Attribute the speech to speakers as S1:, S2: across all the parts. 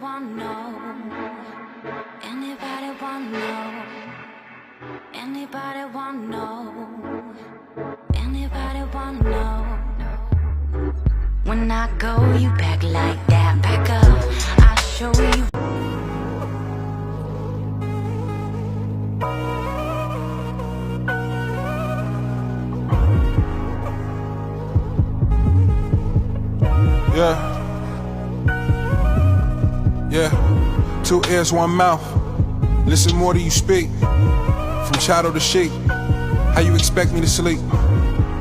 S1: wanna know? Anybody wanna know? Anybody wanna know? Anybody wanna know? When I go, you back like that. Back up, I'll show you.
S2: Yeah, 2 ears, 1 mouth. Listen more than you speak. From shadow to sheep, how you expect me to sleep?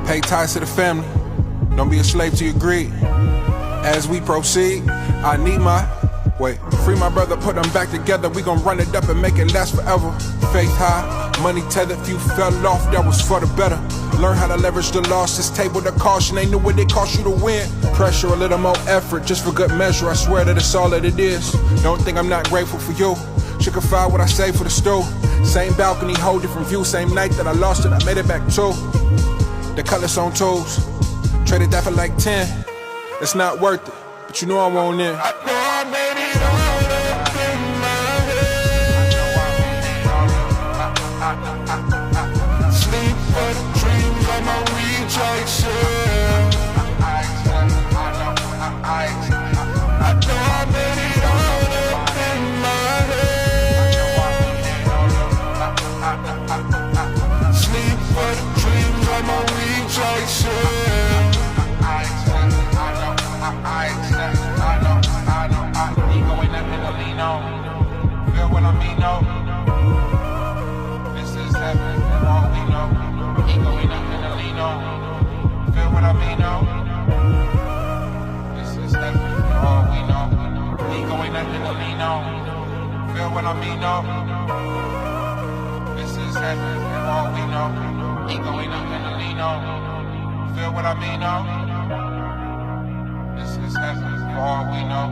S2: Pay ties to the family, don't be a slave to your greed. As we proceed, I need free my brother, put them back together. We gon' run it up and make it last forever. Faith high, money tethered, few fell off, that was for the better. Learn how to leverage the loss, this table to caution, they knew what it cost you to win. Pressure, a little more effort, just for good measure, I swear that it's all that it is. Don't think I'm not grateful for you, should confide what I say for the stool. Same balcony, whole different view, same night that I lost it, I made it back too. The colors on toes, traded that for like 10, it's not worth it, but you know I won't in.
S3: I know I made it all up in my head. Sleep for the dreams of my rejection. I know I made it all up in my head. Sleep for the dreams of my rejection. Ego ain't nothing to lean on. Feel what I mean, no. This is heaven, and all we know. Ego ain't nothing to lean on. Feel what I mean, no. This is heaven, and all we know. Ego ain't nothing to lean on. Feel what I mean, no. This is heaven, and all we know. Ego ain't nothing to lean on. Feel what I mean, no. This is heaven, for all we know.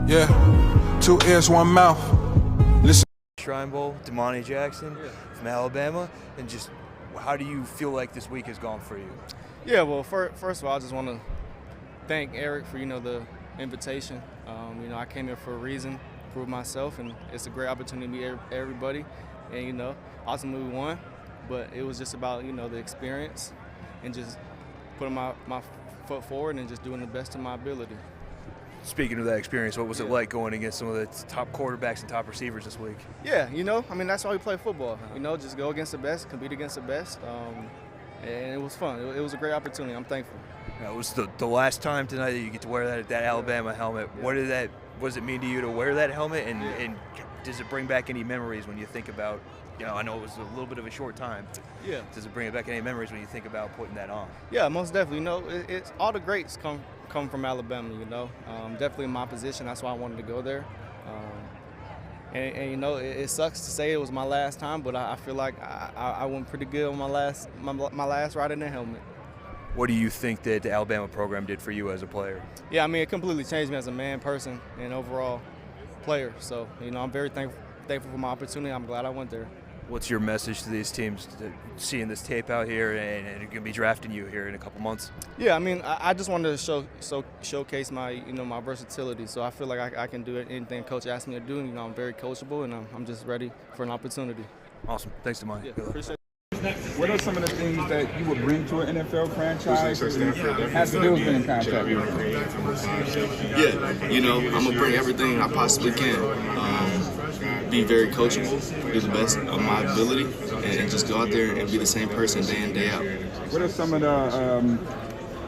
S2: Yeah, 2 ears, 1 mouth. Listen.
S4: Shrine Bowl, Domani Jackson from Alabama, and just how do you feel like this week has gone for you?
S5: Yeah, well, first of all, I just want to thank Eric for the invitation. I came here for a reason, prove myself, and it's a great opportunity to meet everybody. And ultimately we won, but it was just about the experience and just putting my foot forward and just doing the best of my ability.
S4: Speaking of that experience, what was it like going against some of the top quarterbacks and top receivers this week?
S5: Yeah, that's why we play football. Just go against the best, compete against the best, and it was fun. It was a great opportunity. I'm thankful.
S4: It was the last time tonight that you get to wear that Alabama helmet.
S5: Yeah.
S4: What does it mean to you to wear that helmet, and does it bring back any memories when you think about? I know it was a little bit of a short time.
S5: Yeah.
S4: Does it bring back any memories when you think about putting that on?
S5: Yeah, most definitely. It's all the greats come from Alabama. Definitely in my position. That's why I wanted to go there. It sucks to say it was my last time, but I feel like I went pretty good on my last ride in the helmet.
S4: What do you think that the Alabama program did for you as a player?
S5: Yeah, it completely changed me as a man, person, and overall player. So I'm very thankful for my opportunity. I'm glad I went there.
S4: What's your message to these teams seeing this tape out here and going to be drafting you here in a couple months?
S5: Yeah, I just wanted to showcase my my versatility. So I feel like I can do anything Coach asked me to do. I'm very coachable, and I'm just ready for an opportunity.
S4: Awesome. Thanks, Domani.
S5: Yeah, appreciate it.
S6: What are some of the things that you would bring to an NFL franchise and have to do with being in contact with?
S7: Yeah, I'm going to bring everything I possibly can. Be very coachable, do the best of my ability, and just go out there and be the same person day in, day out.
S6: What are some of the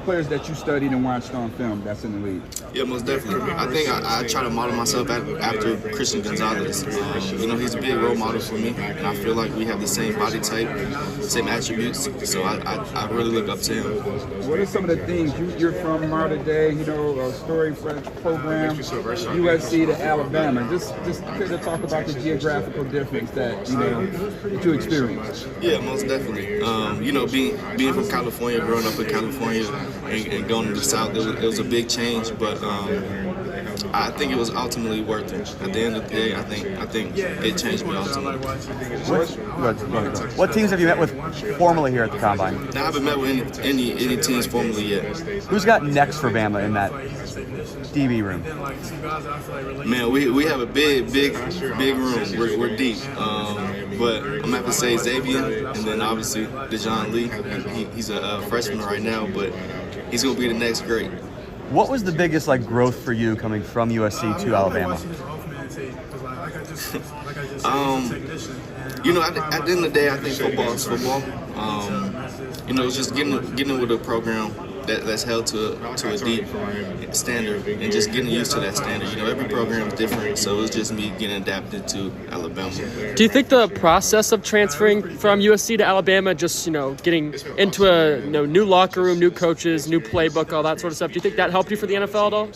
S6: players that you studied and watched on film that's in the league?
S7: Yeah, most definitely. I think I try to model myself after Christian Gonzalez. You know, he's a big role model for me, and I feel like we have the same body type, same attributes, so I really look up to him.
S6: What are some of the things you're from Mater Dei, you know, a story program, USC to Alabama? Just to talk about the geographical difference that you experienced.
S7: Yeah, most definitely. You know, being from California, growing up in California, and going to the South, it was a big change, but I think it was ultimately worth it. At the end of the day, I think it changed me ultimately.
S8: What teams have you met with formally here at the Combine?
S7: I haven't met with any teams formally yet.
S8: Who's got next for Bama in that DB room?
S7: Man, we have a big room. We're deep. But I'm gonna have to say Xavier, and then obviously DeJohn Lee. He's a freshman right now, but he's gonna be the next great.
S8: What was the biggest growth for you coming from USC to Alabama?
S7: You know, at the end of the day, I think football is football. You know, it's just getting with a program that's held to a deep standard and just getting used to that standard. You know, every program is different, so it's just me getting adapted to Alabama.
S9: Do you think the process of transferring from USC to Alabama, just getting into a new locker room, new coaches, new playbook, all that sort of stuff, do you think that helped you for the NFL at all?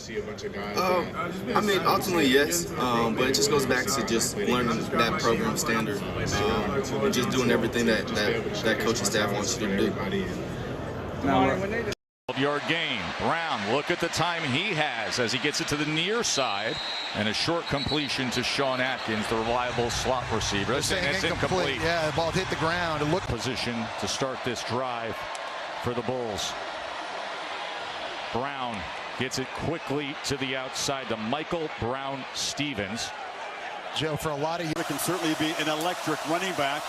S7: I mean, ultimately yes, but it just goes back to just learning that program standard, and just doing everything that coaching staff wants you to do.
S10: Yard gain. Brown, look at the time he has as he gets it to the near side, and a short completion to Sean Atkins, the reliable slot receiver. It's incomplete.
S11: Yeah, the ball hit the ground. It looked
S10: position to start this drive for the Bulls. Brown gets it quickly to the outside to Michael Brown-Stevens.
S11: Joe, for a lot of you,
S12: it can certainly be an electric running back.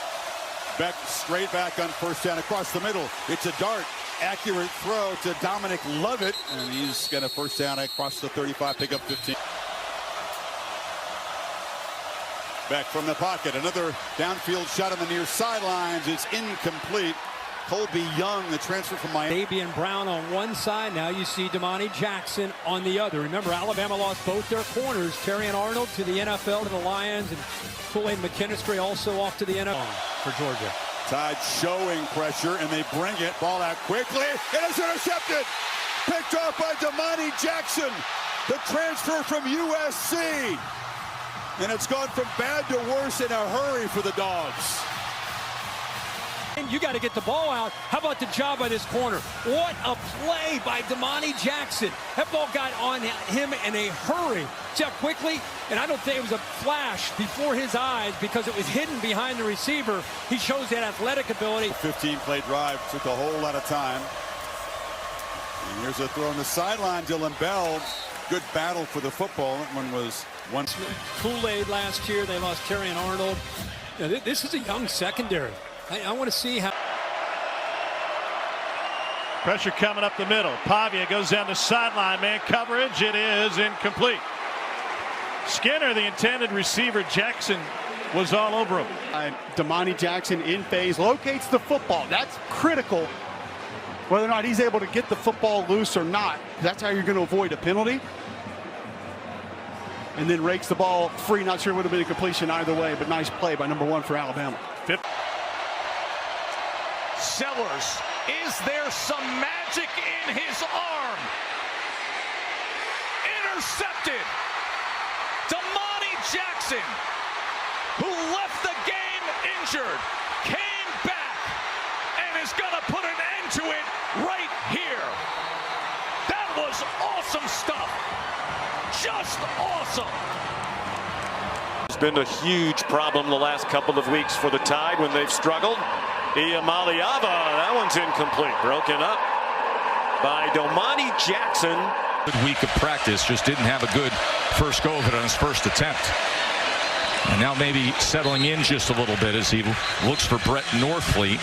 S12: Beck straight back on first down across the middle. It's a dart. Accurate throw to Dominic Lovett, and he's got a first down across the 35, pick up 15. Back from the pocket, another downfield shot on the near sidelines. It's incomplete. Colby Young, the transfer from Miami.
S13: Fabian Brown on one side. Now you see Domani Jackson on the other. Remember, Alabama lost both their corners. Terry and Arnold to the NFL, to the Lions, and Kool-Aid McKinstry also off to the NFL for Georgia.
S12: Tide showing pressure, and they bring it. Ball out quickly. It is intercepted. Picked off by Domani Jackson, the transfer from USC. And it's gone from bad to worse in a hurry for the Dogs.
S13: You got to get the ball out. How about the job by this corner? What a play by Domani Jackson. That ball got on him in a hurry. See how quickly? And I don't think it was a flash before his eyes because it was hidden behind the receiver. He shows that athletic ability.
S12: 15-play drive took a whole lot of time. And here's a throw on the sideline. Dylan Bell, good battle for the football. That one was one.
S13: Kool-Aid last year. They lost Terry and Arnold. Now, this is a young secondary. I want to see how.
S14: Pressure coming up the middle. Pavia goes down the sideline. Man coverage. It is incomplete. Skinner, the intended receiver. Jackson was all over him.
S15: Domani Jackson in phase locates the football. That's critical. Whether or not he's able to get the football loose or not. That's how you're going to avoid a penalty. And then rakes the ball free. Not sure it would have been a completion either way, but nice play by number 1 for Alabama.
S10: Sellers, is there some magic in his arm? Intercepted. Domani Jackson, who left the game injured, came back and is going to put an end to it right here. That was awesome stuff. Just awesome.
S14: It's been a huge problem the last couple of weeks for the Tide when they've struggled. Iamaliava, that one's incomplete. Broken up by Domani Jackson.
S10: Good week of practice, just didn't have a good first go of it on his first attempt. And now maybe settling in just a little bit as he looks for Brett Northfleet.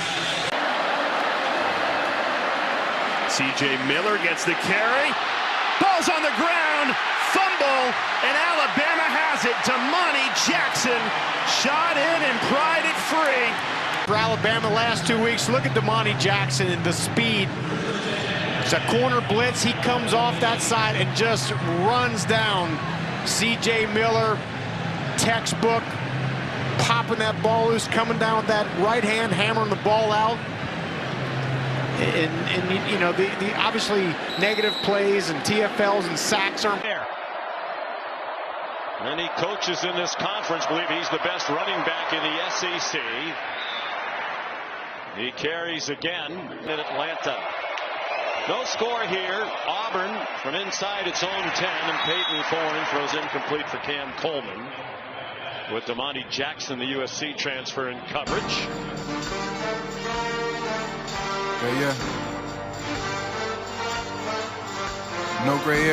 S14: C.J. Miller gets the carry. Ball's on the ground. Fumble, and Alabama has it. Domani Jackson shot in and pried it free.
S15: For Alabama last 2 weeks, look at Domani Jackson and the speed.
S16: It's a corner blitz. He comes off that side and just runs down C.J. Miller. Textbook, popping that ball loose, coming down with that right hand, hammering the ball out. And you know, the obviously negative plays and TFLs and sacks are there.
S14: Many coaches in this conference believe he's the best running back in the SEC. He carries again in Atlanta. No score here. Auburn from inside its own 10, and Peyton Thorne throws incomplete for Cam Coleman. With Domani Jackson, the USC transfer, in coverage.
S2: Yeah. No gray area.